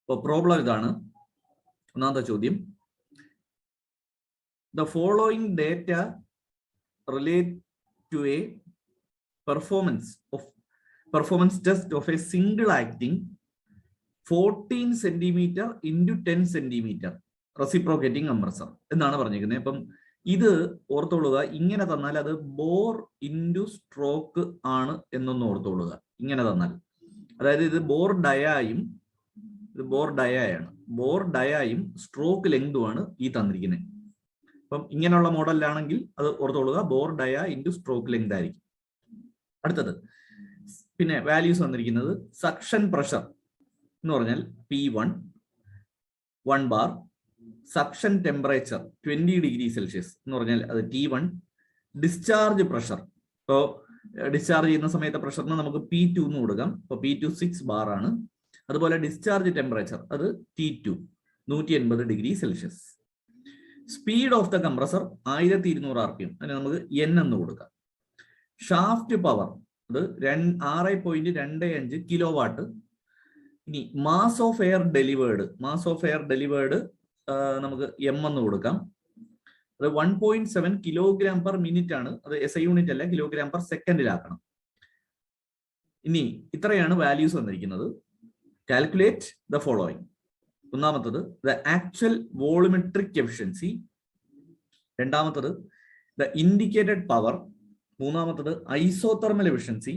അപ്പോൾ പ്രോബ്ലം ഇതാണ്. ഒന്നാമത്തെ ചോദ്യം, the following data relate to a performance test of a single acting 14 centimeter into 10 centimeter reciprocating compressor എന്നാണ് പറഞ്ഞിരിക്കുന്നത്. അപ്പം ഇത് ഓർത്തോളുക. ഇങ്ങനെ തന്നാൽ അത് ബോർ ഇൻറ്റു സ്ട്രോക്ക് ആണ് എന്നൊന്ന് ഓർത്തോളുക. ഇങ്ങനെ തന്നാൽ, അതായത് ഇത് ബോർ ഡയായും ബോർ ഡയായും സ്ട്രോക്ക് ലെങ്തുമാണ് ഈ തന്നിരിക്കുന്നത്. അപ്പം ഇങ്ങനെയുള്ള മോഡലിലാണെങ്കിൽ അത് ഓർത്തോളുക, ബോർ ഡയ ഇൻറ്റു സ്ട്രോക്ക് ലെങ്ത് ആയിരിക്കും. അടുത്തത് പിന്നെ വാല്യൂസ് വന്നിരിക്കുന്നത് സക്ഷൻ പ്രഷർ എന്ന് പറഞ്ഞാൽ P1 1 bar, suction temperature 20 degree Celsius എന്ന് പറഞ്ഞാൽ അത് T1, ഡിസ്ചാർജ് പ്രഷർ, ഇപ്പോൾ ഡിസ്ചാർജ് ചെയ്യുന്ന സമയത്തെ പ്രഷറിന് നമുക്ക് P2 എന്ന് കൊടുക്കാം. അപ്പോൾ P2 6 ബാർ ആണ്. അതുപോലെ ഡിസ്ചാർജ് ടെമ്പറേച്ചർ അത് T2 180 degree Celsius. Speed of the compressor 1200 RPM, അതിന് നമുക്ക് N എന്ന് കൊടുക്കാം. ഷാഫ്റ്റ് പവർ അത് 6.25 കിലോ വാട്ട്. ഇനി മാസ് ഓഫ് എയർ ഡെലിവേർഡ് നമുക്ക് M എന്ന് കൊടുക്കാം. അത് 1.7 കിലോഗ്രാം പെർ മിനിറ്റ് ആണ്. അത് SI യൂണിറ്റ് അല്ല, കിലോഗ്രാം പെർ സെക്കൻഡിലാക്കണം. ഇനി ഇത്രയാണ് വാല്യൂസ് വന്നിരിക്കുന്നത്. Calculate the following. ഒന്നാമത്തത് ദ ആക്ച്വൽ വോളിമെട്രിക് എഫിഷ്യൻസി, രണ്ടാമത്തത് ദ ഇൻഡിക്കേറ്റഡ് പവർ, മൂന്നാമത്തത് ഐസോതെർമൽ എഫിഷ്യൻസി,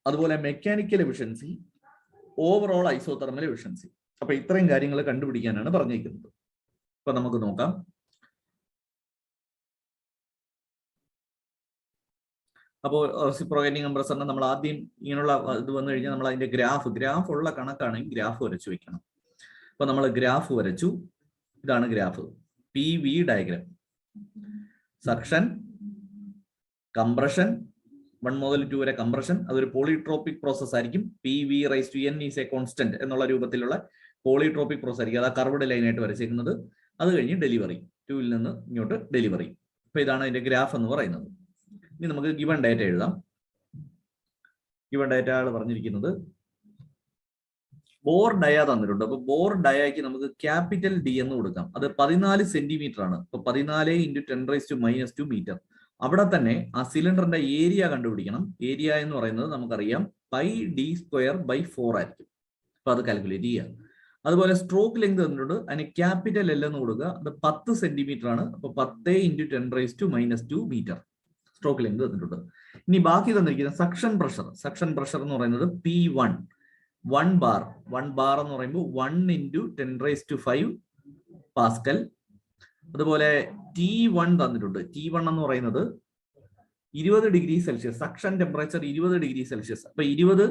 അതുപോലെ mechanical efficiency, overall isothermal efficiency. അപ്പൊ ഇത്രയും കാര്യങ്ങൾ കണ്ടുപിടിക്കാനാണ് പറഞ്ഞിരിക്കുന്നത്. അപ്പൊ നമുക്ക് നോക്കാം. അപ്പോൾ റെസിപ്രോക്കേറ്റിംഗ് കംപ്രസറിന് നമ്മൾ ആദ്യം ഇങ്ങനെയുള്ള ഇത് വന്നു കഴിഞ്ഞാൽ നമ്മൾ അതിന്റെ ഗ്രാഫ് ഉള്ള കണക്കാണെങ്കിൽ ഗ്രാഫ് വരച്ചു വെക്കണം. അപ്പൊ നമ്മൾ ഗ്രാഫ് വരച്ചു. ഇതാണ് graph, PV diagram. Suction, compression 1 മുതൽ 2 വരെ കംപ്രഷൻ, അതൊരു പോളിട്രോപ്പിക് പ്രോസസ് ആയിരിക്കും. PV⁻N ഈസ് എ കോൺസ്റ്റന്റ് എന്നുള്ള രൂപത്തിലുള്ള പോളിട്രോപ്പിക് പ്രോസസ് ആയിരിക്കും. അത് ആ കർവ്ഡ് ലൈനായിട്ട് വരച്ചേക്കുന്നത്. അത് കഴിഞ്ഞ് ഡെലിവറി, 2-ൽ നിന്ന് ഇങ്ങോട്ട് ഡെലിവറി. അപ്പൊ ഇതാണ് അതിന്റെ ഗ്രാഫ് എന്ന് പറയുന്നത്. ഇനി നമുക്ക് ഗിവൺ ഡാറ്റ എഴുതാം. ഗിവൺ ഡാറ്റ പറഞ്ഞിരിക്കുന്നത് ബോർ ഡയ തന്നിട്ടുണ്ട്. അപ്പൊ ബോർ ഡയക്ക് നമുക്ക് ക്യാപിറ്റൽ D എന്ന് കൊടുക്കാം. അത് 14 സെന്റിമീറ്റർ ആണ്. അപ്പൊ 14 × 10⁻⁻² മീറ്റർ. അവിടെ തന്നെ ആ സിലിണ്ടറിന്റെ ഏരിയ കണ്ടുപിടിക്കണം. ഏരിയ എന്ന് പറയുന്നത് നമുക്കറിയാം πd²/4 ആയിരിക്കും. അപ്പൊ അത് കാൽക്കുലേറ്റ് ചെയ്യാം. അതുപോലെ സ്ട്രോക്ക് ലെങ്ത് തന്നിട്ടുണ്ട്. അതിന് ക്യാപിറ്റൽ L എന്ന് കൊടുക്കുക. അത് 10 സെന്റിമീറ്റർ ആണ്. അപ്പൊ 10 × 10⁻² മീറ്റർ സ്ട്രോക്ക് ലെങ്ത് തന്നിട്ടുണ്ട്. ഇനി ബാക്കി തന്നിരിക്കുന്ന സക്ഷൻ പ്രഷർ എന്ന് പറയുന്നത് P1 1 ബാർ എന്ന് പറയുമ്പോൾ 1 × 10⁵ പാസ്കൽ. അതുപോലെ T1 തന്നിട്ടുണ്ട്. T1 എന്ന് പറയുന്നത് 20 degree Celsius. Suction temperature 20 degree Celsius. അപ്പൊ 20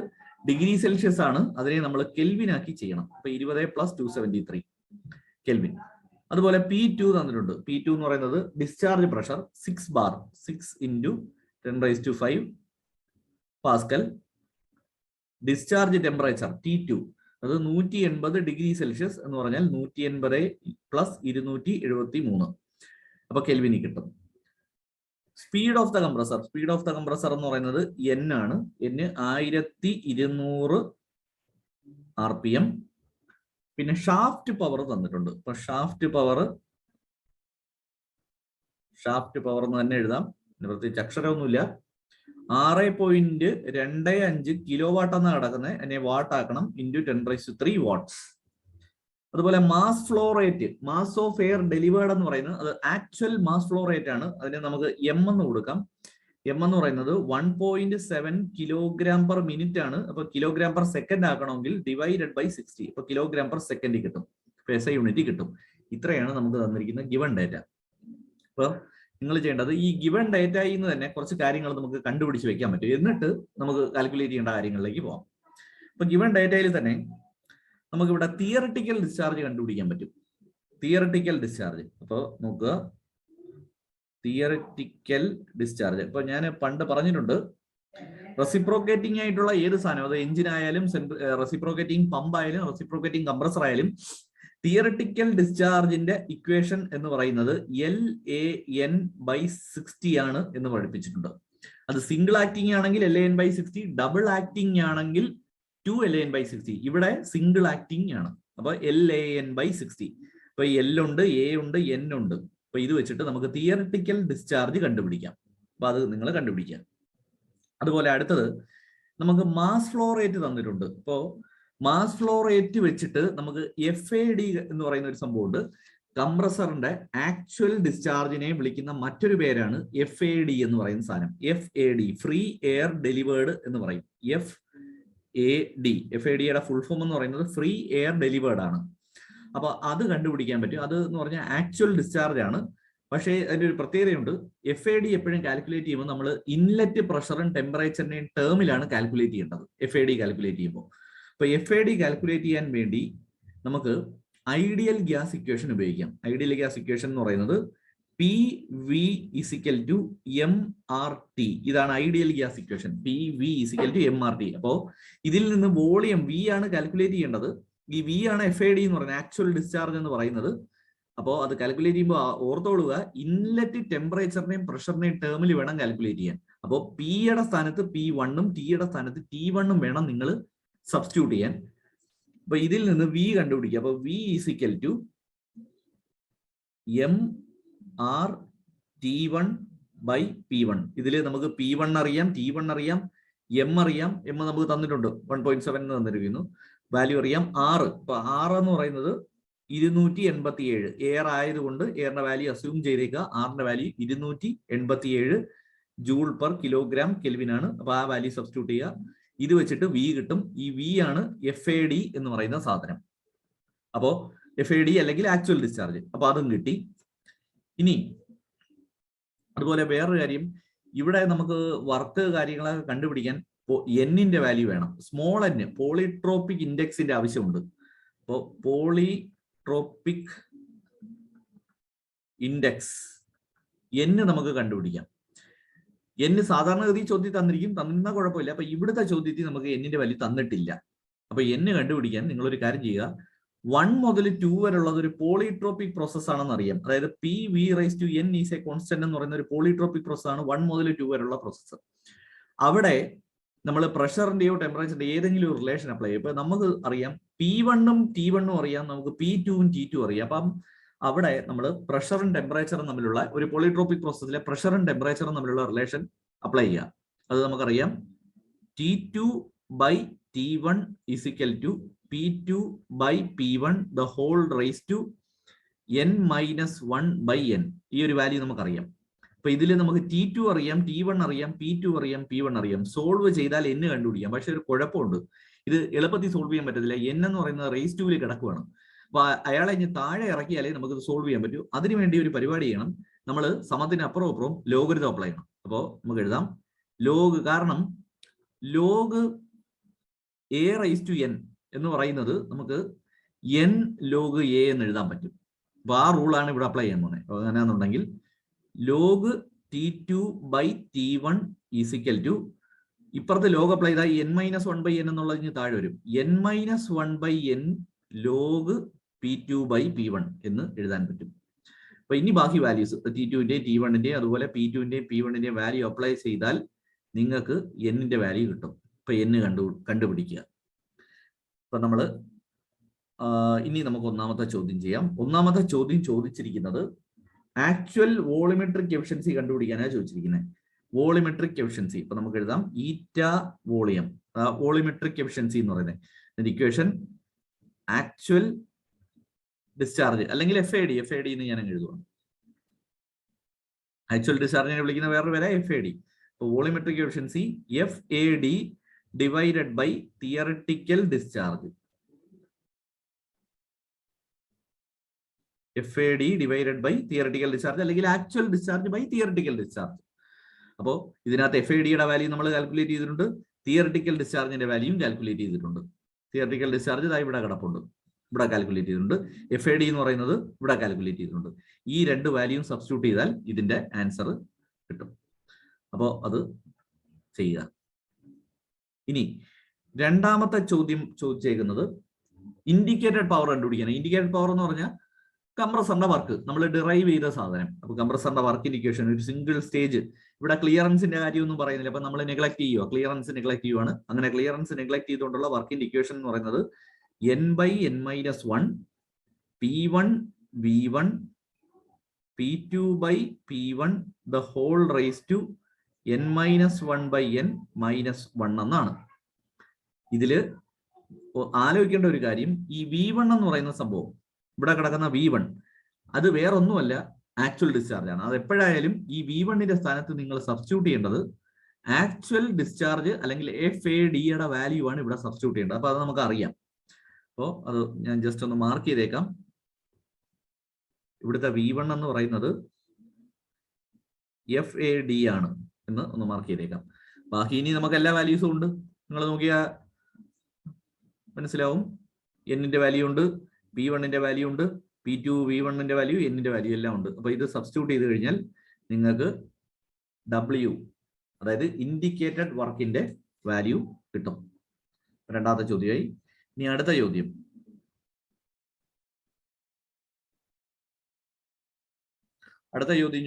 ഡിഗ്രി സെൽഷ്യസ് ആണ്. അതിനെ നമ്മൾ കെൽവിൻ ആക്കി ചെയ്യണം. അപ്പൊ 20 + 273 കെൽവിൻ. അതുപോലെ P2 തന്നിട്ടുണ്ട്. P2 എന്ന് പറയുന്നത് discharge pressure 6 bar, 6 × 10⁵ Pascal. Discharge temperature T2 അത് 180 ഡിഗ്രി സെൽഷ്യസ് എന്ന് പറഞ്ഞാൽ 180 + 273. അപ്പൊ കെൽവിനി കിട്ടും. സ്പീഡ് ഓഫ് ദ കംപ്രസർ എന്ന് പറയുന്നത് N ആണ്. N 1200 RPM. പിന്നെ ഷാഫ്റ്റ് പവർ തന്നിട്ടുണ്ട്. അപ്പൊ ഷാഫ്റ്റ് പവർ എന്ന് തന്നെ എഴുതാം. പ്രത്യേകിച്ച് അക്ഷരമൊന്നുമില്ല. 6.25 കിലോ വാട്ട് എന്നാണ് കിടക്കുന്നത്. അതിനെ വാട്ട് ആക്കണം. × 10⁻³ വാട്ട്സ്. അതുപോലെ mass flow rate, mass of air delivered എന്ന് പറയുന്നത് അത് ആക്ച്വൽ മാസ് ഫ്ലോ റേറ്റ് ആണ്. അതിനെ നമുക്ക് M എന്ന് കൊടുക്കാം. M എന്ന് പറയുന്നത് 1.7 കിലോഗ്രാം പെർ മിനിറ്റ് ആണ്. അപ്പൊ കിലോഗ്രാം പെർ സെക്കൻഡ് ആക്കണമെങ്കിൽ /60. അപ്പൊ കിലോഗ്രാം പെർ സെക്കൻഡ് കിട്ടും. SI യൂണിറ്റ് കിട്ടും. ഇത്രയാണ് നമുക്ക് തന്നിരിക്കുന്ന ഗിവൺ ഡാറ്റ. അപ്പൊ നിങ്ങൾ ചെയ്യേണ്ടത് ഈ ഗിവൺ ഡാറ്റയിൽ നിന്ന് തന്നെ കുറച്ച് കാര്യങ്ങൾ നമുക്ക് കണ്ടുപിടിച്ച് വെക്കാൻ പറ്റും. എന്നിട്ട് നമുക്ക് കാൽക്കുലേറ്റ് ചെയ്യേണ്ട കാര്യങ്ങളിലേക്ക് പോകാം. അപ്പൊ ഗിവൺ ഡാറ്റയിൽ തന്നെ നമുക്ക് ഇവിടെ തിയററ്റിക്കൽ ഡിസ്ചാർജ് കണ്ടുപിടിക്കാൻ പറ്റും. Theoretical discharge. അപ്പോൾ നോക്കുക, തിയററ്റിക്കൽ ഡിസ്ചാർജ്. ഇപ്പൊ ഞാൻ പണ്ട് പറഞ്ഞിട്ടുണ്ട്, റെസിപ്രോക്കേറ്റിംഗ് ആയിട്ടുള്ള ഏത് സാധനം, അത് എഞ്ചിൻ ആയാലും റെസിപ്രോക്കേറ്റിംഗ് പമ്പ് ആയാലും റെസിപ്രോക്കേറ്റിംഗ് കംപ്രസർ ആയാലും തിയററ്റിക്കൽ ഡിസ്ചാർജിന്റെ ഇക്വേഷൻ എന്ന് പറയുന്നത് LAN/60 ആണ് എന്ന് പഠിപ്പിച്ചിട്ടുണ്ട്. അത് സിംഗിൾ ആക്ടിങ് ആണെങ്കിൽ LAN/60, ഡബിൾ ആക്ടിങ് ആണെങ്കിൽ 2 LAN/60. ഇവിടെ സിംഗിൾ ആക്ടിങ് ആണ്. അപ്പൊ LAN/60. അപ്പൊ L ഉണ്ട്, A ഉണ്ട്, N ഉണ്ട്. അപ്പൊ ഇത് വെച്ചിട്ട് നമുക്ക് തിയറിറ്റിക്കൽ ഡിസ്ചാർജ് കണ്ടുപിടിക്കാം. അപ്പൊ അത് നിങ്ങൾ കണ്ടുപിടിക്കാം. അതുപോലെ അടുത്തത് നമുക്ക് മാസ് ഫ്ലോ റേറ്റ് തന്നിട്ടുണ്ട്. ഇപ്പോ മാസ് ഫ്ലോ റേറ്റ് വെച്ചിട്ട് നമുക്ക് FAD എന്ന് പറയുന്ന ഒരു സംഭവമുണ്ട്. കംപ്രസറിന്റെ ആക്ച്വൽ ഡിസ്ചാർജിനെ വിളിക്കുന്ന മറ്റൊരു പേരാണ് FAD എന്ന് പറയുന്ന സാധനം. FAD, ഫ്രീ എയർ ഡെലിവേർഡ് എന്ന് പറയും. FAD-യുടെ ഫുൾ ഫോം എന്ന് പറയുന്നത് ഫ്രീ എയർ ഡെലിവേർഡ് ആണ്. അപ്പൊ അത് കണ്ടുപിടിക്കാൻ പറ്റും. അത് എന്ന് പറഞ്ഞാൽ ആക്ച്വൽ ഡിസ്ചാർജ് ആണ്. പക്ഷേ അതിന്റെ ഒരു പ്രത്യേകതയുണ്ട്. FAD എപ്പോഴും കാൽക്കുലേറ്റ് ചെയ്യുമ്പോൾ നമ്മൾ ഇൻലെറ്റ് പ്രഷറും ടെമ്പറേച്ചറിനെയും ടേമിലാണ് കാൽക്കുലേറ്റ് ചെയ്യേണ്ടത്. FAD കാൽക്കുലേറ്റ് ചെയ്യുമ്പോൾ. അപ്പൊ FAD കാൽക്കുലേറ്റ് ചെയ്യാൻ വേണ്ടി നമുക്ക് ഐഡിയൽ ഗ്യാസ് ഇക്വേഷൻ ഉപയോഗിക്കാം. ഐഡിയൽ ഗ്യാസ് ഇക്വേഷൻ എന്ന് പറയുന്നത് PV = MRT. ഇതാണ് ideal gas equation. PV = MRT. അപ്പോ ഇതിൽ നിന്ന് വോളിയം V ആണ് കാൽക്കുലേറ്റ് ചെയ്യേണ്ടത്. ഈ V ആണ് FAD എന്ന് പറയുന്നത്, ആക്ച്വൽ ഡിസ്ചാർജ് എന്ന് പറയുന്നത്. അപ്പോൾ അത് കാൽക്കുലേറ്റ് ചെയ്യുമ്പോൾ ഓർത്തോളുക, ഇൻലെറ്റ് ടെമ്പറേച്ചറിനെയും പ്രഷറിനെയും ടേമിൽ വേണം കാൽക്കുലേറ്റ് ചെയ്യാൻ. അപ്പോൾ P-യുടെ സ്ഥാനത്ത് P1-ഉം T-യുടെ സ്ഥാനത്ത് T1-ഉം വേണം നിങ്ങൾ സബ്സ്റ്റിറ്റ്യൂട്ട് ചെയ്യാൻ. അപ്പൊ ഇതിൽ നിന്ന് V കണ്ടുപിടിക്കുക. അപ്പൊ V = MRT1/P1. ഇതിൽ നമുക്ക് P1 അറിയാം, T1 അറിയാം, M അറിയാം. M നമുക്ക് തന്നിട്ടുണ്ട്, 1.7 തന്നിരിക്കുന്നു. വാല്യൂ അറിയാം. R, ഇപ്പൊ R എന്ന് പറയുന്നത് 287. എയർ ആയതുകൊണ്ട് എയറിന്റെ വാല്യൂ അസ്യൂം ചെയ്തേക്കുക. ആറിന്റെ വാല്യൂ 287 J/kg ആണ്. അപ്പൊ ആ വാല്യൂ സബ്സ്റ്റിറ്റ്യൂട്ട് ചെയ്യുക. ഇത് വെച്ചിട്ട് V കിട്ടും. ഈ V ആണ് FAD എന്ന് പറയുന്ന സാധനം. അപ്പോ FAD അല്ലെങ്കിൽ ആക്ച്വൽ ഡിസ്ചാർജ്. അപ്പൊ അതും കിട്ടി. ഇനി അതുപോലെ വേറൊരു കാര്യം, ഇവിടെ നമുക്ക് വർക്ക് കാര്യങ്ങളൊക്കെ കണ്ടുപിടിക്കാൻ N-ന്റെ വാല്യൂ വേണം. സ്മോൾ n, പോളിട്രോപ്പിക് ഇൻഡെക്സിന്റെ ആവശ്യമുണ്ട്. അപ്പോൾ പോളിട്രോപ്പിക് ഇൻഡെക്സ് N നമുക്ക് കണ്ടുപിടിക്കാം. N സാധാരണഗതി ചോദ്യം തന്നിരുന്ന കുഴപ്പമില്ല. അപ്പൊ ഇവിടുത്തെ ചോദ്യത്തിൽ നമുക്ക് N-ന്റെ വാല്യൂ തന്നിട്ടില്ല. അപ്പൊ N കണ്ടുപിടിക്കാൻ നിങ്ങളൊരു കാര്യം ചെയ്യുക. 1 മുതൽ 2 വരെയുള്ളത് ഒരു പോളിട്രോപ്പിക് പ്രോസസ് ആണെന്ന് അറിയാം. അതായത് PV⁻N ഈസ് എ കോൺസ്റ്റന്റ് എന്ന് പറയുന്ന ഒരു പോളിട്രോപ്പിക് പ്രോസസ് ആണ് 1 മുതൽ 2 വരെയുള്ള പ്രോസസ്. അവിടെ നമ്മൾ പ്രഷറിന്റെയോ ടെമ്പറേച്ചറിന്റെ ഏതെങ്കിലും ഒരു റിലേഷൻ അപ്ലൈ ചെയ്യും. ഇപ്പൊ നമുക്ക് അറിയാം P1-ഉം T1-ഉം അറിയാം, നമുക്ക് P2-ഉം T2 അറിയാം. അപ്പം അവിടെ നമ്മൾ പ്രഷറും ടെമ്പറേച്ചറും തമ്മിലുള്ള ഒരു പോളിട്രോപ്പിക് പ്രോസസ്സിലെ പ്രഷറും ടെമ്പറേച്ചറും തമ്മിലുള്ള റിലേഷൻ അപ്ലൈ ചെയ്യുക. അത് നമുക്കറിയാം. T2/T1 = P2/P1 the whole raised to n-1/n. ഈ ഒരു വാല്യൂ നമുക്കറിയാം. അപ്പൊ ഇതിൽ നമുക്ക് T2 അറിയാം, T1 അറിയാം, P2 അറിയാം, P1 അറിയാം. സോൾവ് ചെയ്താൽ N കണ്ടുപിടിക്കാം. പക്ഷെ ഒരു കുഴപ്പമുണ്ട്, ഇത് എളുപ്പത്തിൽ സോൾവ് ചെയ്യാൻ പറ്റത്തില്ല. N എന്ന് പറയുന്നത് റേസ് 2 കിടക്കുകയാണ്. അപ്പൊ അയാളെ ഇനി താഴെ ഇറക്കിയാലേ നമുക്ക് ഇത് സോൾവ് ചെയ്യാൻ പറ്റൂ. അതിനുവേണ്ടി ഒരു പരിപാടി ചെയ്യണം. നമ്മൾ സമത്തിന് അപ്പുറവും ലോഗരിതം അപ്ലൈ ചെയ്യണം. അപ്പോൾ നമുക്ക് എഴുതാം ലോഗ്. കാരണം ലോഗ് A⁻n എന്ന് പറയുന്നത് നമുക്ക് N log A എന്ന് എഴുതാൻ പറ്റും. അപ്പൊ ആ റൂളാണ് ഇവിടെ അപ്ലൈ ചെയ്യാൻ പോകുന്നത്. അപ്പൊ അങ്ങനെയാണെന്നുണ്ടെങ്കിൽ log T2/T1 = ഇപ്പുറത്ത് ലോഗ് അപ്ലൈ ചെയ്താൽ n-1/n എന്നുള്ളതിന് താഴെ വരും. n-1/n log P2/P1 എന്ന് എഴുതാൻ പറ്റും. അപ്പൊ ഇനി ബാക്കി വാല്യൂസ് T2-ന്റെയും T1-ന്റെയും അതുപോലെ P2-ന്റെയും P1-ന്റെയും വാല്യൂ അപ്ലൈ ചെയ്താൽ നിങ്ങൾക്ക് N-ന്റെ വാല്യൂ കിട്ടും. ഇപ്പൊ N കണ്ടുപിടിക്കുക. അപ്പൊ നമ്മള് ഇനി നമുക്ക് ഒന്നാമത്തെ ചോദ്യം ചെയ്യാം. ഒന്നാമത്തെ ചോദ്യം ചോദിച്ചിരിക്കുന്നത് ആക്ച്വൽ വോളിമെട്രിക് എഫിഷ്യൻസി കണ്ടുപിടിക്കാനാണ് ചോദിച്ചിരിക്കുന്നത്. വോളിമെട്രിക് എഫിഷ്യൻസി ഇപ്പൊ നമുക്ക് എഴുതാം ഈറ്റ വോളിയം. വോളിമെട്രിക് എഫിഷ്യൻസി എന്ന് പറയുന്നത് ഇക്വേഷൻ ആക്ച്വൽ ഡിസ്ചാർജ് അല്ലെങ്കിൽ FAD എന്ന് ഞാൻ എഴുതുവാണ്. ആക്ച്വൽ ഡിസ്ചാർജിനെ വിളിക്കുന്ന വേറൊരു പേരാ FAD. അപ്പൊ volumetric efficiency FAD divided by theoretical discharge. FAD divided by theoretical discharge അല്ലെങ്കിൽ actual discharge by theoretical discharge. അപ്പോൾ ഇതിനകത്ത് FAD-യുടെ വാല്യൂ നമ്മൾ കാൽക്കുലേറ്റ് ചെയ്തിട്ടുണ്ട്, തിയറിറ്റിക്കൽ ഡിസ്ചാർജിന്റെ വാല്യൂയും കാൽക്കുലേറ്റ് ചെയ്തിട്ടുണ്ട്. തിയറിറ്റിക്കൽ ഡിസ്ചാർജ് ഇവിടെ കിടപ്പുണ്ട്, ഇവിടെ കാൽക്കുലേറ്റ് ചെയ്തിട്ടുണ്ട്. FAD എന്ന് പറയുന്നത് ഇവിടെ കാൽക്കുലേറ്റ് ചെയ്തിട്ടുണ്ട്. ഈ രണ്ട് വാല്യൂയും സബ്സ്റ്റിറ്റ്യൂട്ട് ചെയ്താൽ ഇതിന്റെ ആൻസർ കിട്ടും. അപ്പോൾ അത് ചെയ്യുക. ഇനി രണ്ടാമത്തെ ചോദ്യം ചോദിച്ചേക്കുന്നത് ഇൻഡിക്കേറ്റഡ് പവർ കണ്ടുപിടിക്കണം. ഇൻഡിക്കേറ്റഡ് പവർ എന്ന് പറഞ്ഞാൽ കംപ്രസറിന്റെ വർക്ക് നമ്മൾ ഡിറൈവ് ചെയ്ത സാധനം. അപ്പൊ കംപ്രസറിന്റെ വർക്കിന്റെ ഇക്വേഷൻ ഒരു സിംഗിൾ സ്റ്റേജ് ഇവിടെ ക്ലിയറൻസിന്റെ കാര്യമൊന്നും പറയുന്നില്ല. അപ്പൊ നമ്മൾ നെഗ്ലക്ട് ചെയ്യുക, ക്ലിയറൻസ് നെഗ്ലക്ട് ചെയ്യുവാണ്. അങ്ങനെ ക്ലിയറൻസ് നെഗ്ലക്ട് ചെയ്തുകൊണ്ടുള്ള വർക്കിന്റെ ഇക്വേഷൻ എന്ന് പറയുന്നത് n/n-1 P1 V1 P2 by P1 the whole raised to n-1/n-1 എന്നാണ്. ഇതില് ആലോചിക്കേണ്ട ഒരു കാര്യം, ഈ V1 എന്ന് പറയുന്ന സംഭവം, ഇവിടെ കിടക്കുന്ന V1 അത് വേറൊന്നുമല്ല, ആക്ച്വൽ ഡിസ്ചാർജ് ആണ്. അത് എപ്പോഴായാലും ഈ V1ന്റെ സ്ഥാനത്ത് നിങ്ങൾ സബ്സ്റ്റിറ്റ്യൂട്ട് ചെയ്യേണ്ടത് ആക്ച്വൽ ഡിസ്ചാർജ് അല്ലെങ്കിൽ FADയുടെ വാല്യൂ ആണ് ഇവിടെ സബ്സ്റ്റിറ്റ്യൂട്ട് ചെയ്യേണ്ടത്. അപ്പൊ അത് നമുക്ക് അറിയാം. അപ്പോൾ അത് ഞാൻ ജസ്റ്റ് ഒന്ന് മാർക്ക് ചെയ്തേക്കാം. ഇവിടുത്തെ V1 എന്ന് പറയുന്നത് FAD ആണ് എന്ന് ഒന്ന് മാർക്ക് ചെയ്തേക്കാം. ബാക്കി ഇനി നമുക്ക് എല്ലാ വാല്യൂസും ഉണ്ട്. നിങ്ങൾ നോക്കിയാൽ മനസ്സിലാവും. എന്നിന്റെ വാല്യൂ ഉണ്ട്, P1ന്റെ വാല്യൂ ഉണ്ട്, P2 V1ന്റെ വാല്യൂ, എന്നിന്റെ വാല്യൂ എല്ലാം ഉണ്ട്. അപ്പൊ ഇത് സബ്സ്റ്റിറ്റ്യൂട്ട് ചെയ്ത് കഴിഞ്ഞാൽ നിങ്ങൾക്ക് W, അതായത് ഇൻഡിക്കേറ്റഡ് വർക്കിന്റെ വാല്യൂ കിട്ടും. രണ്ടാമത്തെ ചോദ്യമായി. ഇനി അടുത്ത ചോദ്യം,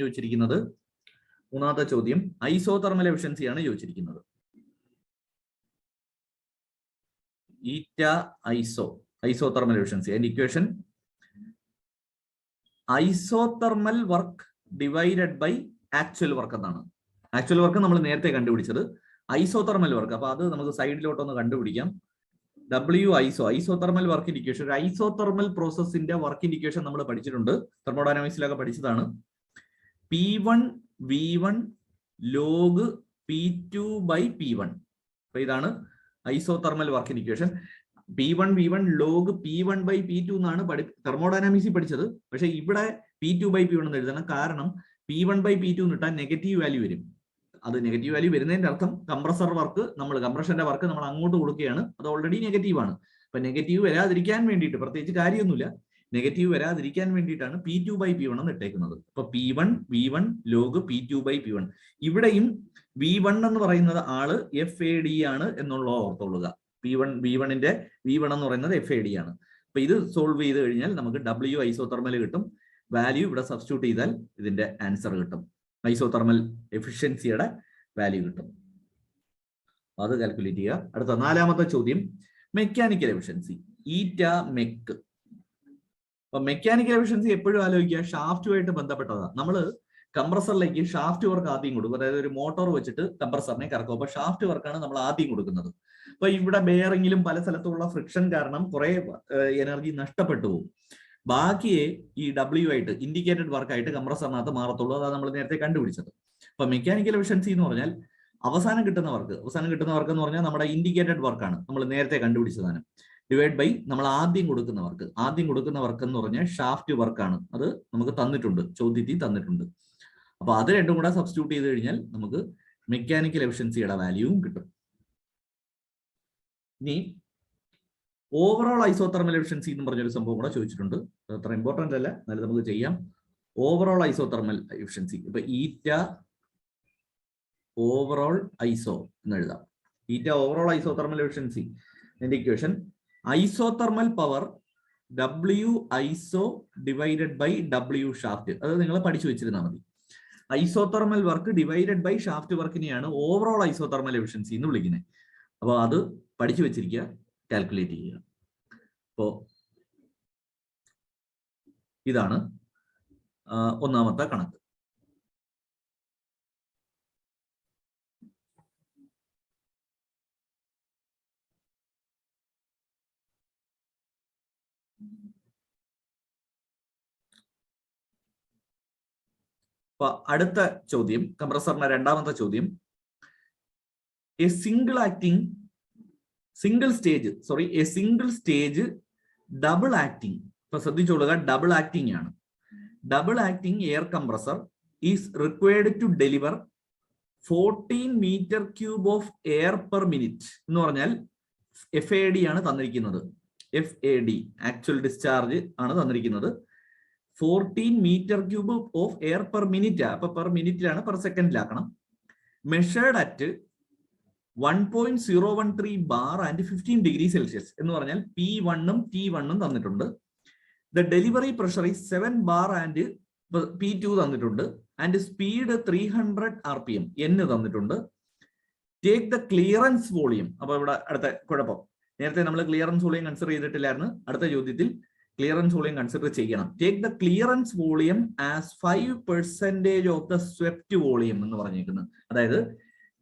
ചോദിച്ചിരിക്കുന്നത് മൂന്നാമത്തെ ചോദ്യം ഐസോതെർമൽ എഫിഷ്യൻസിയാണ് ചോദിച്ചിരിക്കുന്നത്. ഈറ്റ ഐസോതെർമൽ എഫിഷ്യൻസി അതിന്റെ equation isothermal work divided by actual work എന്നാണ്. ആക്ച്വൽ വർക്ക് നമ്മൾ നേരത്തെ കണ്ടുപിടിച്ചത്, ഐസോതെർമൽ വർക്ക്. അപ്പൊ അത് നമുക്ക് സൈഡിലോട്ടൊന്ന് കണ്ടുപിടിക്കാം. ഐസോതെർമൽ വർക്ക് ഇക്വേഷൻ, ഒരു ഐസോതെർമൽ പ്രോസസ്സിന്റെ വർക്ക് ഇക്വേഷൻ നമ്മൾ പഠിച്ചിട്ടുണ്ട്, തെർമോഡൈനാമിക്സിലൊക്കെ പഠിച്ചതാണ്. P1 V1 log P2 by P1. അപ്പൊ ഇതാണ് isothermal work equation. P1 V1 log P1 by P2 എന്നാണ് തെർമോഡൈനാമിക്സിൽ പഠിച്ചത്. പക്ഷെ ഇവിടെ P2 by P1 എന്ന് എഴുതണം. കാരണം P1 by P2 എന്നിട്ടാൽ negative value വരും. അത് നെഗറ്റീവ് വാല്യൂ വരുന്നതിന്റെ അർത്ഥം കംപ്രസർ വർക്ക്, കംപ്രഷന്റെ വർക്ക് നമ്മൾ അങ്ങോട്ട് കൊടുക്കുകയാണ്, അത് ഓൾറെഡി നെഗറ്റീവ് ആണ്. അപ്പൊ നെഗറ്റീവ് വരാതിരിക്കാൻ വേണ്ടിയിട്ട്, പ്രത്യേകിച്ച് കാര്യമൊന്നുമില്ല, നെഗറ്റീവ് വരാതിരിക്കാൻ വേണ്ടിയിട്ടാണ് P2 by P1 എന്ന് ഇട്ടേക്കുന്നത്. അപ്പൊ P1 V1 log P2 by P1. ഇവിടെയും V1 എന്ന് പറയുന്നത് ആള് FAD ആണ് എന്നുള്ള ഓർത്തുകൊള്ളുക. P1 V1ന്റെ V1 എന്ന് പറയുന്നത് FAD ആണ്. അപ്പൊ ഇത് സോൾവ് ചെയ്ത് കഴിഞ്ഞാൽ നമുക്ക് W ഐസോതെർമൽ കിട്ടും. വാല്യൂ ഇവിടെ സബ്സ്റ്റിറ്റ്യൂട്ട് ചെയ്താൽ ഇതിന്റെ ആൻസർ കിട്ടും. ഐസോതെർമൽ എഫിഷ്യൻസിയുടെ വാല്യൂ കിട്ടും. അത് കാൽക്കുലേറ്റ് ചെയ്യുക. അടുത്ത നാലാമത്തെ ചോദ്യം മെക്കാനിക്കൽ എഫിഷ്യൻസി, ഈറ്റ മെക്ക്. അപ്പൊ മെക്കാനിക്കൽ എഫിഷ്യൻസി എപ്പോഴും ആലോചിക്കുക ഷാഫ്റ്റുമായിട്ട് ബന്ധപ്പെട്ടതാണ്. നമ്മൾ കംപ്രസറിലേക്ക് ഷാഫ്റ്റ് വർക്ക് ആദ്യം കൊടുക്കും. അതായത് ഒരു മോട്ടോർ വെച്ചിട്ട് കംപ്രസറിനെ കറക്കും. അപ്പൊ ഷാഫ്റ്റ് വർക്കാണ് നമ്മൾ ആദ്യം കൊടുക്കുന്നത്. അപ്പൊ ഇവിടെ ബെയറിങ്ങിലും പല സ്ഥലത്തുള്ള ഫ്രിക്ഷൻ കാരണം കുറെ എനർജി നഷ്ടപ്പെട്ടു പോകും. ബാക്കിയെ ഈ W ആയിട്ട് ഇൻഡിക്കേറ്റഡ് വർക്കായിട്ട് കംപ്രസറിനകത്ത് മാറത്തുള്ളൂ. അതാണ് നമ്മൾ നേരത്തെ കണ്ടുപിടിച്ചത്. അപ്പൊ മെക്കാനിക്കൽ എഫിഷ്യൻസി എന്ന് പറഞ്ഞാൽ അവസാനം കിട്ടുന്ന വർക്ക് എന്ന് പറഞ്ഞാൽ നമ്മുടെ ഇൻഡിക്കേറ്റഡ് വർക്കാണ്, നമ്മൾ നേരത്തെ കണ്ടുപിടിച്ചതാണ്. ഡിവൈഡ് ബൈ നമ്മൾ ആദ്യം കൊടുക്കുന്ന വർക്ക് എന്ന് പറഞ്ഞാൽ ഷാഫ്റ്റ് വർക്കാണ്. അത് നമുക്ക് തന്നിട്ടുണ്ട്, ചോദ്യത്തിൽ തന്നിട്ടുണ്ട്. അപ്പൊ അത് രണ്ടും കൂടെ സബ്സ്റ്റിറ്റ്യൂട്ട് ചെയ്ത് കഴിഞ്ഞാൽ നമുക്ക് മെക്കാനിക്കൽ എഫിഷ്യൻസിയുടെ വാല്യൂവും കിട്ടും. ഇനി ഓവറോൾ ഐസോതെർമൽ എഫിഷ്യൻസി എന്ന് പറഞ്ഞൊരു സംഭവം കൂടെ ചോദിച്ചിട്ടുണ്ട്. അത്ര ഇമ്പോർട്ടന്റ് അല്ല, എന്നാലും നമുക്ക് ചെയ്യാം. ഓവറോൾ ഐസോതെർമൽ എഫിഷ്യൻസി, ഇപ്പൊ ഈറ്റ ഓവറോൾ ഐസോ എന്ന് എഴുതാം. ഈറ്റ ഓവറോൾ ഐസോതെർമൽ എഫിഷ്യൻസി എന്റെ equation isothermal power W iso divided by W shaft. അത് നിങ്ങൾ പഠിച്ചു വെച്ചിരുന്നാൽ മതി. Isothermal work divided by shaft വർക്കിനെയാണ് ഓവറോൾ ഐസോതെർമൽ എഫിഷ്യൻസി എന്ന് വിളിക്കുന്നത്. അപ്പോൾ അത് പഠിച്ചു വെച്ചിരിക്കുക, കാൽക്കുലേറ്റ് ചെയ്യുക. അപ്പോ ഇതാണ് ഒന്നാമത്തെ കണക്ക്. അപ്പൊ അടുത്ത ചോദ്യം, കംപ്രസറിന്റെ രണ്ടാമത്തെ ചോദ്യം, a single stage double acting. ഇപ്പൊ ശ്രദ്ധിച്ചോളുക, ഡബിൾ ആക്ടിങ് ആണ്. Double acting air compressor is required to deliver 14 metre cube of air per minute എന്ന് പറഞ്ഞാൽ FAD ആണ് തന്നിരിക്കുന്നത്. FAD ആക്ച്വൽ ഡിസ്ചാർജ് ആണ് തന്നിരിക്കുന്നത്. 14 metre cube of air per minute. അപ്പൊ പെർ മിനിറ്റിലാണ്, പെർ സെക്കൻഡിലാക്കണം. Measured at 1.013 bar and 15 degree Celsius എന്ന് പറഞ്ഞാൽ P1 T1 തന്നിട്ടുണ്ട്. The delivery pressure is 7 bar and P2 തന്നിട്ടുണ്ട്. ആൻഡ് സ്പീഡ് 300 RPM എന്ന് തന്നിട്ടുണ്ട്. Take the clearance volume. അപ്പൊ ഇവിടെ അടുത്ത കുഴപ്പം, നേരത്തെ നമ്മൾ ക്ലിയറൻസ് വോളിയം കൺസിഡർ ചെയ്തിട്ടില്ലായിരുന്നു. അടുത്ത ചോദ്യത്തിൽ ക്ലിയറൻസ് വോളിയം കൺസിഡർ ചെയ്യണം. Take the clearance volume as 5% of the swept volume എന്ന് പറഞ്ഞിരിക്കുന്നത്. അതായത്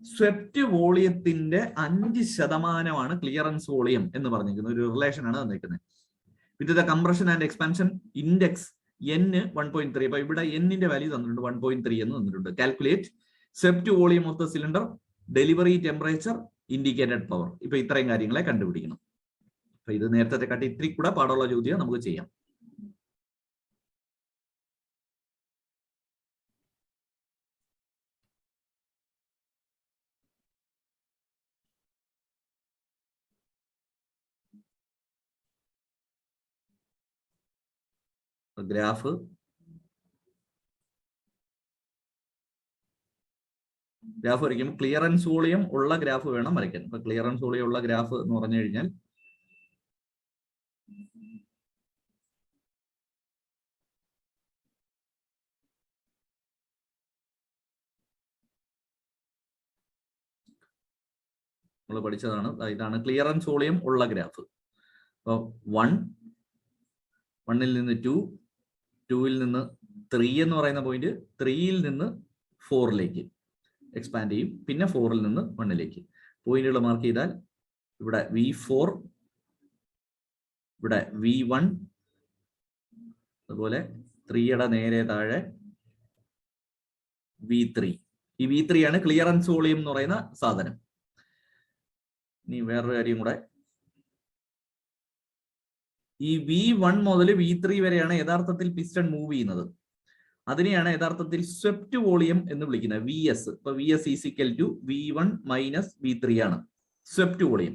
സ്വെപ്റ്റ് വോളിയത്തിന്റെ 5% ക്ലിയറൻസ് വോളിയം എന്ന് പറഞ്ഞിരിക്കുന്നത് ഒരു റിലേഷൻ ആണ് തന്നിരിക്കുന്നത്. With the compression and expansion index n 1.3. അപ്പൊ ഇവിടെ n-ന്റെ വാല്യൂ തന്നിട്ടുണ്ട് 1.3 എന്ന് തന്നിട്ടുണ്ട്. Calculate swept volume of the cylinder, delivery temperature, indicated power. ഇപ്പൊ ഇത്രയും കാര്യങ്ങളെ കണ്ടുപിടിക്കണം. അപ്പൊ ഇത് നേരത്തെ കാട്ടി ഇത്തിരി കൂടെ പാടുള്ള ചോദ്യം നമുക്ക് ചെയ്യാം. ഗ്രാഫ് വരയ്ക്കുമ്പോൾ ക്ലിയറൻസ് വോളിയം ഉള്ള ഗ്രാഫ് വേണം വരയ്ക്കാൻ. അപ്പൊ ക്ലിയറൻസ് വോളിയം ഉള്ള ഗ്രാഫ് എന്ന് പറഞ്ഞു കഴിഞ്ഞാൽ നമ്മൾ പഠിച്ചതാണ്. ഇതാണ് ക്ലിയറൻസ് വോളിയം ഉള്ള ഗ്രാഫ്. അപ്പോൾ 1 നിന്ന് 2, 2 നിന്ന് 3 എന്ന് പറയുന്ന പോയിന്റ്, 3 നിന്ന് 4 എക്സ്പാൻഡ് ചെയ്യും, പിന്നെ 4 നിന്ന് 1 പോയിന്റുകൾ മാർക്ക് ചെയ്താൽ ഇവിടെ V4, ഇവിടെ V1, അതുപോലെ 3യുടെ നേരെ താഴെ V3. ഈ V3 ആണ് ക്ലിയറൻസ് വോളിയം എന്ന് പറയുന്ന സാധനം. ഇനി വേറൊരു കാര്യം കൂടെ, ഈ V1 മുതൽ V3 വരെയാണ് യഥാർത്ഥത്തിൽ പിസ്റ്റൺ മൂവ് ചെയ്യുന്നത്. അതിനെയാണ് യഥാർത്ഥത്തിൽ സ്വെപ്റ്റ് വോളിയം എന്ന് വിളിക്കുന്നത്, VS. ഇപ്പൊ VS = V1 - V3 ആണ് സ്വെപ്റ്റ് വോളിയം.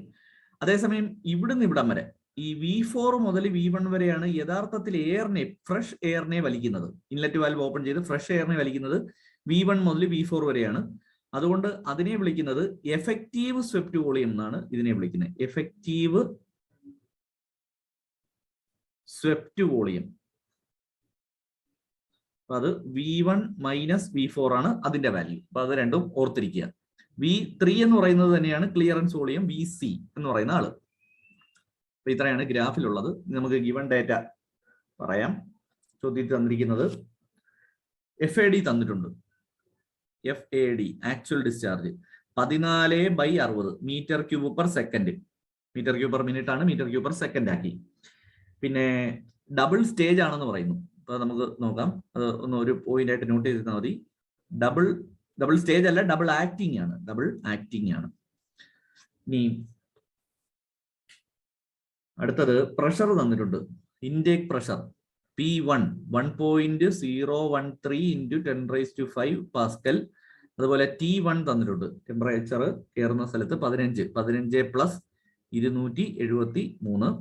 അതേസമയം ഇവിടുന്ന് ഇവിടം വരെ ഈ V4 മുതൽ V1 വരെയാണ് യഥാർത്ഥത്തിൽ ഫ്രഷ് എയറിനെ വലിക്കുന്നത്. ഇൻലെറ്റ് വാൽവ് ഓപ്പൺ ചെയ്ത് ഫ്രഷ് എയറിനെ വലിക്കുന്നത് V1 മുതൽ V4 വരെയാണ്. അതുകൊണ്ട് അതിനെ വിളിക്കുന്നത് എഫക്റ്റീവ് സ്വെപ്റ്റ് വോളിയം എന്നാണ് ഇതിനെ വിളിക്കുന്നത്. Effective swept volume. അത് V1 - V4 ആണ് അതിന്റെ വാല്യൂ. അപ്പൊ അത് രണ്ടും ഓർത്തിരിക്കുക. V3 എന്ന് പറയുന്നത് തന്നെയാണ് ക്ലിയറൻസ് വോളിയം VC എന്ന് പറയുന്ന ആള്. അപ്പൊ ഇത്രയാണ് ഗ്രാഫിലുള്ളത്. നമുക്ക് ഗിവൺ ഡേറ്റ പറയാം. ചോദ്യത്തിൽ തന്നിരിക്കുന്നത് FAD തന്നിട്ടുണ്ട്. FAD actual discharge 14/60 m³/s. m³/min ആണ്, m³/s ആക്കി. പിന്നെ ഡബിൾ സ്റ്റേജ് ആണെന്ന് പറയുന്നു. അപ്പൊ നമുക്ക് നോക്കാം, അത് ഒന്ന് ഒരു പോയിന്റ് ആയിട്ട് നോട്ട് ചെയ്തിരുന്നാൽ മതി. ഡബിൾ സ്റ്റേജ് അല്ല, ഡബിൾ ആക്ടിങ് ആണ്. ഇനി അടുത്തത് പ്രഷർ തന്നിട്ടുണ്ട്. Intake pressure P1 1.013 × 10⁵ Pascal. അതുപോലെ T1 തന്നിട്ടുണ്ട്. ടെമ്പറേച്ചർ കയറുന്ന സ്ഥലത്ത് 15 + 273.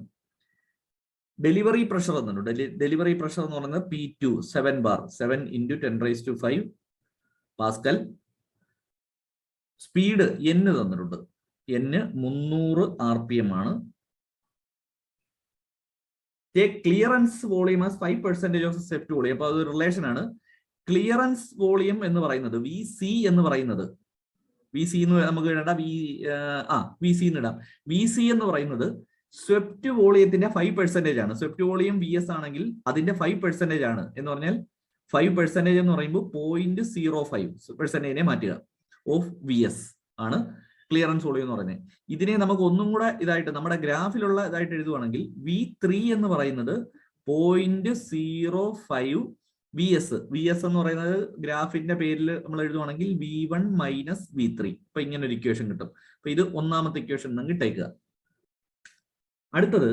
ഡെലിവറി പ്രഷർ തന്നിട്ടുണ്ട്. ഡെലിവറി പ്രഷർ എന്ന് പറയുന്നത് P2 7 bar 7 × 10⁵ Pascal. Speed n തന്നിട്ടുണ്ട്. n 300 RPM ആണ്. Clearance volume as 5% of swept volume. അപ്പൊ അത് റിലേഷൻ ആണ്. ക്ലിയറൻസ് വോളിയം എന്ന് പറയുന്നത് VC എന്ന് പറയുന്നത്, VC എന്ന് നമുക്ക് ഇടാം, VC എന്ന് ഇടാം. VC എന്ന് പറയുന്നത് സ്വെപ്റ്റ് വോളിയത്തിന്റെ 5% ആണ്. സ്വെപ്റ്റ് വോളിയം VS ആണെങ്കിൽ അതിന്റെ 5% ആണ്. എന്ന് പറഞ്ഞാൽ 5% എന്ന് പറയുമ്പോൾ 0.05% മാറ്റുക ഓഫ് VS ആണ് ക്ലിയറൻസ് വോളിയം എന്ന് പറയുന്നത്. ഇതിനെ നമുക്ക് ഒന്നും കൂടെ ഇതായിട്ട് നമ്മുടെ ഗ്രാഫിലുള്ള ഇതായിട്ട് എഴുതുവാണെങ്കിൽ V3 എന്ന് പറയുന്നത് 0.05 VS എന്ന് പറയുന്നത് ഗ്രാഫിന്റെ പേരിൽ നമ്മൾ എഴുതുവാണെങ്കിൽ V1 - V3. അപ്പൊ ഇങ്ങനെ ഒരു ഇക്വേഷൻ കിട്ടും. അപ്പൊ ഇത് ഒന്നാമത്തെ ഇക്വേഷൻ നിങ്ങൾ ഇട്ടേക്കുക. അടുത്തത്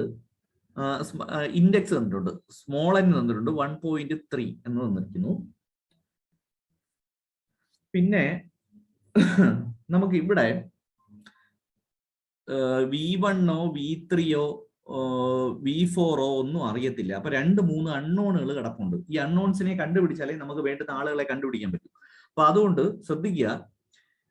ഇൻഡെക്സ് തന്നിട്ടുണ്ട്. സ്മോൾ n തന്നിട്ടുണ്ട് 1.3 എന്ന് തന്നിരിക്കുന്നു. പിന്നെ നമുക്ക് ഇവിടെ V1 V3 V4 ഒന്നും അറിയത്തില്ല. അപ്പൊ 2-3 അൺനോണുകൾ കിടപ്പുണ്ട്. ഈ അൺനോൺസിനെ കണ്ടുപിടിച്ചാലേ നമുക്ക് വേണ്ടുന്ന ആളുകളെ കണ്ടുപിടിക്കാൻ പറ്റും. അപ്പൊ അതുകൊണ്ട് ശ്രദ്ധിക്കുക,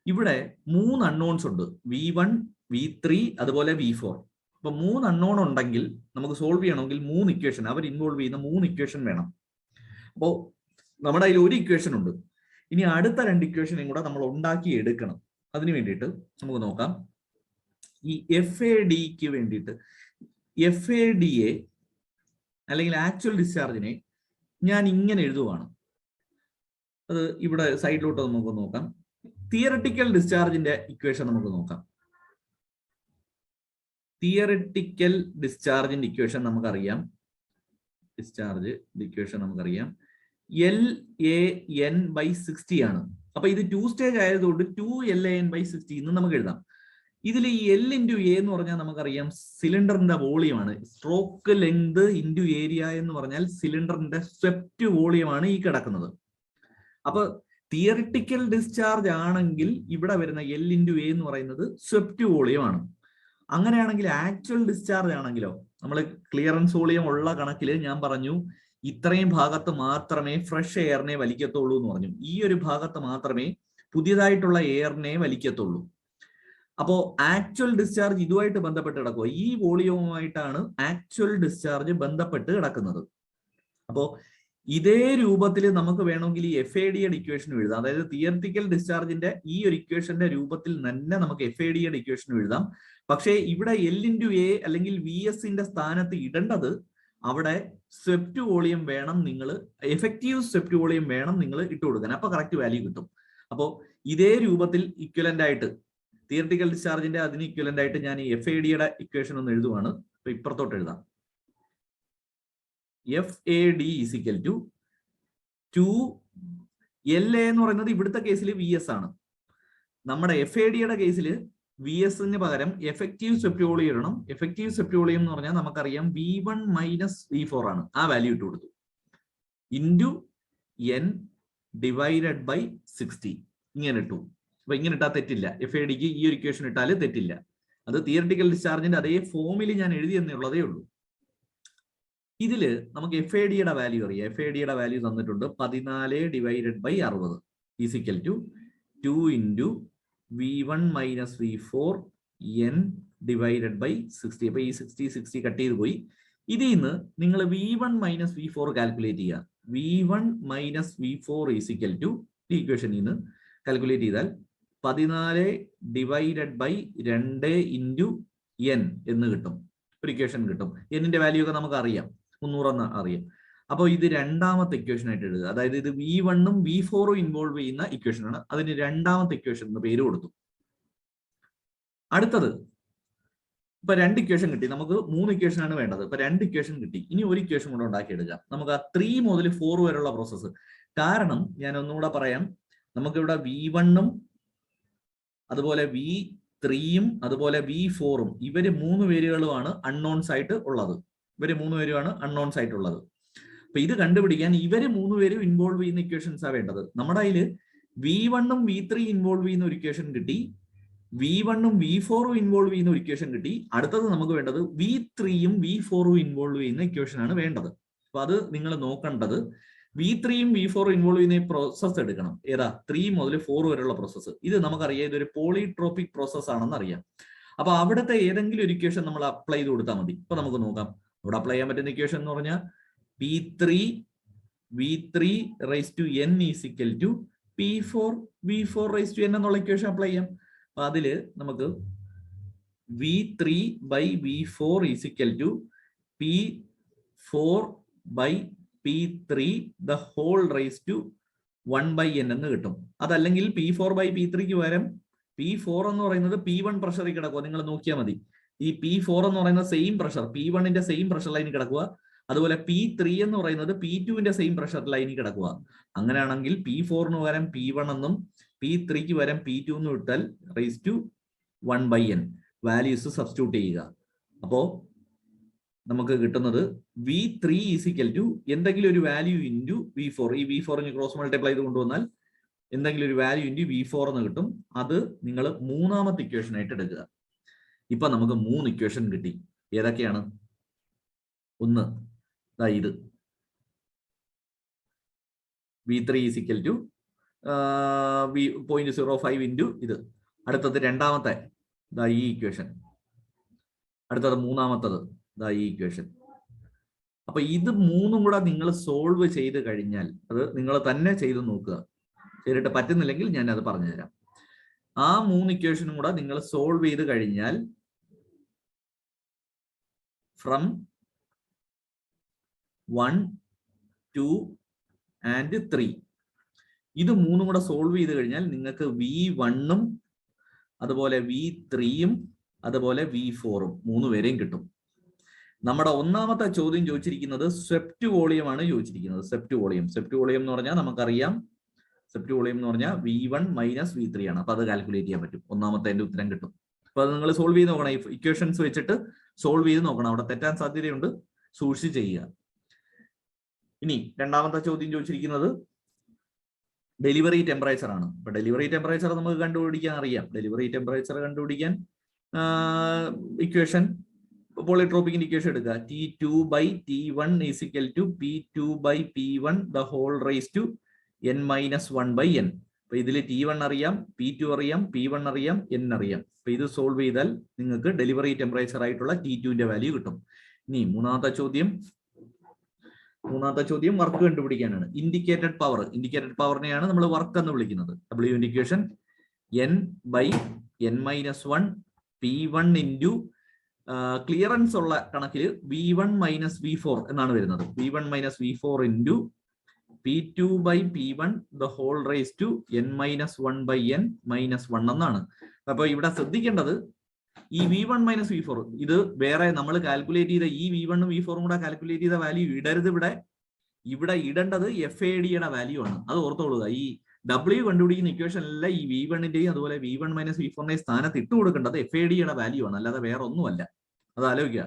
ഇവിടെ 3 അൺനോൺസ് ഉണ്ട്. V1 V3 അതുപോലെ V4. അപ്പൊ 3 അൺനോൺ ഉണ്ടെങ്കിൽ നമുക്ക് സോൾവ് ചെയ്യണമെങ്കിൽ 3 ഇക്വേഷൻ, അവർ ഇൻവോൾവ് ചെയ്യുന്ന 3 ഇക്വേഷൻ വേണം. അപ്പോൾ നമ്മുടെ കയ്യിൽ ഒരു ഇക്വേഷൻ ഉണ്ട്. ഇനി അടുത്ത രണ്ട് ഇക്വേഷനും കൂടെ നമ്മൾ ഉണ്ടാക്കി എടുക്കണം. അതിന് വേണ്ടിയിട്ട് നമുക്ക് നോക്കാം. ഈ FADക്ക് വേണ്ടിയിട്ട് FADയെ അല്ലെങ്കിൽ ആക്ച്വൽ ഡിസ്ചാർജിനെ ഞാൻ ഇങ്ങനെ എഴുതുവാണ്. അത് ഇവിടെ സൈഡിലോട്ട് നമുക്ക് നോക്കാം. തിയററ്റിക്കൽ ഡിസ്ചാർജിന്റെ ഇക്വേഷൻ നമുക്ക് നോക്കാം. തിയററ്റിക്കൽ ഡിസ്ചാർജിന്റെ ഇക്വേഷൻ നമുക്കറിയാം. നമുക്കറിയാം LAN/60 ആണ്. അപ്പൊ ഇത് 2 സ്റ്റേജ് ആയതുകൊണ്ട് 2LAN/60 എന്ന് നമുക്ക് എഴുതാം. ഇതിൽ ഈ L ഇൻറ്റു എ എന്ന് പറഞ്ഞാൽ നമുക്കറിയാം സിലിണ്ടറിന്റെ വോളിയമാണ്. സ്ട്രോക്ക് ലെങ്ത് ഇൻറ്റു ഏരിയ എന്ന് പറഞ്ഞാൽ സിലിണ്ടറിന്റെ സ്വെപ്റ്റ് വോളിയമാണ് ഈ കിടക്കുന്നത്. അപ്പൊ തിയറിറ്റിക്കൽ ഡിസ്ചാർജ് ആണെങ്കിൽ ഇവിടെ വരുന്ന L ഇൻറ്റു എ എന്ന് പറയുന്നത് സ്വെപ്റ്റ് വോളിയമാണ്. അങ്ങനെയാണെങ്കിൽ ആക്ച്വൽ ഡിസ്ചാർജ് ആണെങ്കിലോ, നമ്മൾ ക്ലിയറൻസ് വോളിയം ഉള്ള കണക്കിൽ ഞാൻ പറഞ്ഞു ഇത്രയും ഭാഗത്ത് മാത്രമേ ഫ്രഷ് എയറിനെ വലിക്കത്തുള്ളൂ എന്ന് പറഞ്ഞു. ഈ ഒരു ഭാഗത്ത് മാത്രമേ പുതിയതായിട്ടുള്ള എയറിനെ വലിക്കത്തുള്ളൂ. അപ്പോ ആക്ച്വൽ ഡിസ്ചാർജ് ഇതുമായിട്ട് ബന്ധപ്പെട്ട് കിടക്കുക. ഈ വോളിയവുമായിട്ടാണ് ആക്ച്വൽ ഡിസ്ചാർജ് ബന്ധപ്പെട്ട് കിടക്കുന്നത്. അപ്പോ ഇതേ രൂപത്തിൽ നമുക്ക് വേണമെങ്കിൽ ഈ FADയുടെ ഇക്വേഷൻ എഴുതാം. അതായത് തിയറിറ്റിക്കൽ ഡിസ്ചാർജിന്റെ ഈ ഒരു ഇക്വേഷന്റെ രൂപത്തിൽ തന്നെ നമുക്ക് FADയുടെ ഇക്വേഷൻ എഴുതാം. പക്ഷേ ഇവിടെ L ഇൻറ്റു എ അല്ലെങ്കിൽ VSന്റെ സ്ഥാനത്ത് ഇടേണ്ടത് അവിടെ സ്വെപ്റ്റ് വോളിയം വേണം, നിങ്ങൾ എഫക്റ്റീവ് സ്വെപ്റ്റ് വോളിയം വേണം നിങ്ങൾ ഇട്ട് കൊടുക്കാൻ. അപ്പൊ കറക്റ്റ് വാല്യൂ കിട്ടും. അപ്പോൾ ഇതേ രൂപത്തിൽ ഇക്വലന്റ് ആയിട്ട് തിയറിറ്റിക്കൽ ഡിസ്ചാർജിന്റെ അതിന് ഇക്വലന്റ് ആയിട്ട് ഞാൻ ഈ FADയുടെ ഇക്വേഷൻ ഒന്ന് എഴുതുവാണ്. അപ്പൊ ഇപ്പുറത്തോട്ട് എഴുതാം. FAD = 2LA എന്ന് പറയുന്നത് ഇവിടുത്തെ കേസിൽ VS ആണ്. നമ്മുടെ FADയുടെ കേസിൽ VSന് പകരം എഫക്റ്റീവ് സ്വെപ്റ്റ് വോളിയം ഇടണം. എഫക്റ്റീവ് സ്വെപ്റ്റ് വോളിയം എന്ന് പറഞ്ഞാൽ നമുക്കറിയാം V1 - V4 ആണ്. ആ വാല്യൂ ഇട്ട് കൊടുത്തു. ഇൻറ്റു N/60 ഇങ്ങനെ ഇട്ടു. അപ്പൊ ഇങ്ങനെ ഇട്ടാൽ തെറ്റില്ല. FADക്ക് ഈ ഒരു ഇക്വേഷൻ ഇട്ടാൽ തെറ്റില്ല. അത് തിയറിറ്റിക്കൽ ഡിസ്ചാർജിന്റെ അതേ ഫോമിൽ ഞാൻ എഴുതി എന്നുള്ളതേ ഉള്ളൂ. ഇതില് നമുക്ക് FADയുടെ വാല്യൂ അറിയാം. FADയുടെ വാല്യൂ തന്നിട്ടുണ്ട് 14/60 = 2 ഇൻറ്റു V1 - V4 N/60. അപ്പൊ ഈ 60 കട്ട് ചെയ്ത് പോയി. ഇതിൽ നിന്ന് നിങ്ങൾ V1 - V4 കാൽക്കുലേറ്റ് ചെയ്യുക. V1 - V4 = ഈ ഇക്വേഷനിൽ നിന്ന് കാൽക്കുലേറ്റ് ചെയ്താൽ 14/2 ഇൻറ്റു N എന്ന് കിട്ടും. ഒരു ഇക്വേഷൻ കിട്ടും. Nന്റെ വാല്യൂ ഒക്കെ നമുക്ക് അറിയാം, 300 എന്ന് അറിയാം. അപ്പോൾ ഇത് രണ്ടാമത്തെ ഇക്വേഷൻ ആയിട്ട് എഴുതുക. അതായത് ഇത് V1ഉം V4ഉം ഇൻവോൾവ് ചെയ്യുന്ന ഇക്വേഷൻ ആണ്. അതിന് രണ്ടാമത്തെ ഇക്വേഷൻ എന്ന് പേര് കൊടുത്തു. അടുത്തത് ഇപ്പൊ 2 ഇക്വേഷൻ കിട്ടി. നമുക്ക് 3 ഇക്വേഷൻ ആണ് വേണ്ടത്. ഇപ്പൊ 2 ഇക്വേഷൻ കിട്ടി. ഇനി ഒരു ഇക്വേഷൻ കൂടെ ഉണ്ടാക്കിയെടുക്കാം. നമുക്ക് ആ 3 മുതൽ 4 വരെയുള്ള പ്രോസസ്സ്. കാരണം ഞാൻ ഒന്നുകൂടെ പറയാം, നമുക്കിവിടെ V1ഉം അതുപോലെ V3ഉം അതുപോലെ V4ഉം ഇവര് 3 പേരുകളുമാണ് അൺനോൺസ് ആയിട്ട് ഉള്ളത്. അപ്പൊ ഇത് കണ്ടുപിടിക്കാൻ ഇവര് 3 പേരും ഇൻവോൾവ് ചെയ്യുന്ന ഇക്വേഷൻസാ വേണ്ടത്. നമ്മുടെ കയ്യിൽ V1ഉം V3 ഇൻവോൾവ് ചെയ്യുന്ന ഒരു ഇക്വേഷൻ കിട്ടി, V1ഉം V4ഉം ഇൻവോൾവ് ചെയ്യുന്ന ഒരു ഇക്വേഷൻ കിട്ടി. അടുത്തത് നമുക്ക് വേണ്ടത് V3ഉം V4ഉം ഇൻവോൾവ് ചെയ്യുന്ന ഇക്വേഷൻ ആണ് വേണ്ടത്. അപ്പൊ അത് നിങ്ങൾ നോക്കേണ്ടത് V3ഉം V4ഉം ഇൻവോൾവ് ചെയ്യുന്ന പ്രോസസ് എടുക്കണം. ഏതാ? 3 മുതൽ 4 വരെയുള്ള പ്രോസസ്സ്. ഇത് നമുക്കറിയാം ഇതൊരു പോളിട്രോപിക് പ്രോസസ് ആണെന്ന് അറിയാം. അപ്പൊ അവിടുത്തെ ഏതെങ്കിലും ഒരു ഇക്വേഷൻ നമ്മൾ അപ്ലൈ ചെയ്ത് കൊടുത്താൽ മതി. ഇപ്പൊ നമുക്ക് നോക്കാം. അവിടെ അപ്ലൈ ചെയ്യാൻ പറ്റുന്ന ഇക്വേഷൻ എന്ന് പറഞ്ഞാൽ V3/N = P4/V4n എന്നുള്ള ഇക്വേഷൻ അപ്ലൈ ചെയ്യാം. അപ്പൊ അതില് നമുക്ക് V3/V4 = P4/P3 എന്ന് കിട്ടും. അതല്ലെങ്കിൽ P4/P3ക്ക് പകരം P4 എന്ന് പറയുന്നത് P1 പ്രഷറിൽ കിടക്കുക. നിങ്ങൾ നോക്കിയാൽ മതി. ഈ P4 എന്ന് പറയുന്ന സെയിം പ്രഷർ P1ന്റെ സെയിം പ്രഷർ ലൈനിൽ കിടക്കുക. അതുപോലെ P3 എന്ന് പറയുന്നത് P2ന്റെ സെയിം പ്രഷർ ലൈനിൽ കിടക്കുക. അങ്ങനെയാണെങ്കിൽ P4ന് പകരം P1 എന്നും P3ക്ക് പകരം P2 എന്നും ഇട്ടാൽ (1/n) വാല്യൂസ് സബ്സ്റ്റിറ്റ്യൂട്ട് ചെയ്യുക. അപ്പോ നമുക്ക് കിട്ടുന്നത് V3 = എന്തെങ്കിലും ഒരു വാല്യൂ ഇൻറ്റു V4. ഈ V4ന് ക്രോസ് മൾട്ടിപ്ലൈ ചെയ്ത് കൊണ്ടുവന്നാൽ എന്തെങ്കിലും ഒരു വാല്യൂ ഇൻറ്റു V4 എന്ന് കിട്ടും. അത് നിങ്ങൾ മൂന്നാമത്തെ ഇക്വേഷൻ ആയിട്ട് എടുക്കുക. ഇപ്പൊ നമുക്ക് 3 ഇക്വേഷൻ കിട്ടി. ഏതൊക്കെയാണ്? ഒന്ന് ഇത് V3 = 0.05 ഇൻറ്റു ഇത്. അടുത്തത് രണ്ടാമത്തെ ഈ ഇക്വേഷൻ. അടുത്തത് മൂന്നാമത്തത് ഈ ഇക്വേഷൻ. അപ്പൊ ഇത് മൂന്നും കൂടെ നിങ്ങൾ സോൾവ് ചെയ്ത് കഴിഞ്ഞാൽ, അത് നിങ്ങൾ തന്നെ ചെയ്ത് നോക്കുക. ചെയ്തിട്ട് പറ്റുന്നില്ലെങ്കിൽ ഞാൻ അത് പറഞ്ഞുതരാം. ആ 3 ഇക്വേഷനും കൂടെ നിങ്ങൾ സോൾവ് ചെയ്ത് കഴിഞ്ഞാൽ ഫ്രം 1, 2 and 3 ഇത് 3 കൂടെ സോൾവ് ചെയ്ത് കഴിഞ്ഞാൽ നിങ്ങൾക്ക് V1ഉം അതുപോലെ V3ഉം അതുപോലെ V4ഉം 3 പേരെയും കിട്ടും. നമ്മുടെ ഒന്നാമത്തെ ചോദ്യം ചോദിച്ചിരിക്കുന്നത് സ്വെപ്റ്റ് വോളിയം ആണ് ചോദിച്ചിരിക്കുന്നത്. സ്വെപ്റ്റ് വോളിയം എന്ന് പറഞ്ഞാൽ നമുക്കറിയാം, സ്വെപ്റ്റ് വോളിയം എന്ന് പറഞ്ഞാൽ V1 - V3 ആണ്. അപ്പൊ അത് കാൽക്കുലേറ്റ് ചെയ്യാൻ പറ്റും. ഒന്നാമത്തെ അതിന്റെ ഉത്തരം കിട്ടും. അപ്പൊ അത് നിങ്ങൾ സോൾവ് ചെയ്ത് നോക്കണം. ഇക്വേഷൻസ് വെച്ചിട്ട് സോൾവ് ചെയ്ത് നോക്കണം. അവിടെ തെറ്റാൻ സാധ്യതയുണ്ട്, സൂക്ഷിച്ച് ചെയ്യുക. ഇനി രണ്ടാമത്തെ ചോദ്യം ചോദിച്ചിരിക്കുന്നത് ഡെലിവറി ടെമ്പറേച്ചർ ആണ്. അപ്പൊ ഡെലിവറി ടെമ്പറേച്ചർ നമുക്ക് കണ്ടുപിടിക്കാൻ അറിയാം. ഡെലിവറി ടെമ്പറേച്ചർ കണ്ടുപിടിക്കാൻ ഇക്വേഷൻ, പോളിട്രോപ്പിക്കിന്റെ ഇക്വേഷൻ എടുക്കുക. T2/T1 = P2/P1 the whole raised to n - 1/n. അപ്പൊ ഇതിൽ T1 അറിയാം, P2 അറിയാം, P1 അറിയാം, n അറിയാം. അപ്പൊ ഇത് സോൾവ് ചെയ്താൽ നിങ്ങൾക്ക് ഡെലിവറി ടെമ്പറേച്ചർ ആയിട്ടുള്ള T2ന്റെ വാല്യൂ കിട്ടും. ഇനി മൂന്നാമത്തെ ചോദ്യം വർക്ക് കണ്ടുപിടിക്കാനാണ്. ഇൻഡിക്കേറ്റഡ് പവറിനെയാണ് നമ്മൾ വർക്ക് എന്ന് വിളിക്കുന്നത്. W equation n/n - 1 P1 into clearance ഉള്ള കണക്കിൽ V1 - V4 എന്നാണ് വരുന്നത്. V1 - V4 into P2/P1 the whole raised to n - 1/n - 1 എന്നാണ്. അപ്പൊ ഇവിടെ ശ്രദ്ധിക്കേണ്ടത് ഈ V1 - V4 ഇത് വേറെ നമ്മൾ കാൽക്കുലേറ്റ് ചെയ്ത ഈ V1ഉം V4ഉം കൂടെ കാൽക്കുലേറ്റ് ചെയ്ത വാല്യൂ ഇടരുത്. ഇവിടെ ഇടേണ്ടത് FADയുടെ വാല്യൂ ആണ്. അത് ഓർത്തോളുക. ഈ W കണ്ടുപിടിക്കുന്ന ഇക്വേഷൻ അല്ല ഈ V1ന്റെയും അതുപോലെ V1 - V4ന്റെയും സ്ഥാനത്ത് ഇട്ട് കൊടുക്കേണ്ടത് FADയുടെ വാല്യൂ ആണ്, അല്ലാതെ വേറെ ഒന്നുമല്ല. അത് ആലോചിക്കുക.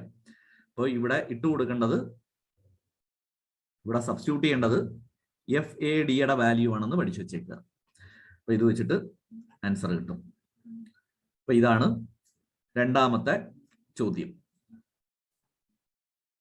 അപ്പോൾ ഇവിടെ ഇട്ട് കൊടുക്കേണ്ടത്, ഇവിടെ സബ്സ്റ്റിറ്റ്യൂട്ട് ചെയ്യേണ്ടത് FADയുടെ വാല്യൂ ആണെന്ന് പഠിച്ചു വെച്ചേക്കുക. അപ്പൊ ഇത് വെച്ചിട്ട് ആൻസർ കിട്ടും. അപ്പൊ ഇതാണ് രണ്ടാമത്തെ ചോദ്യം.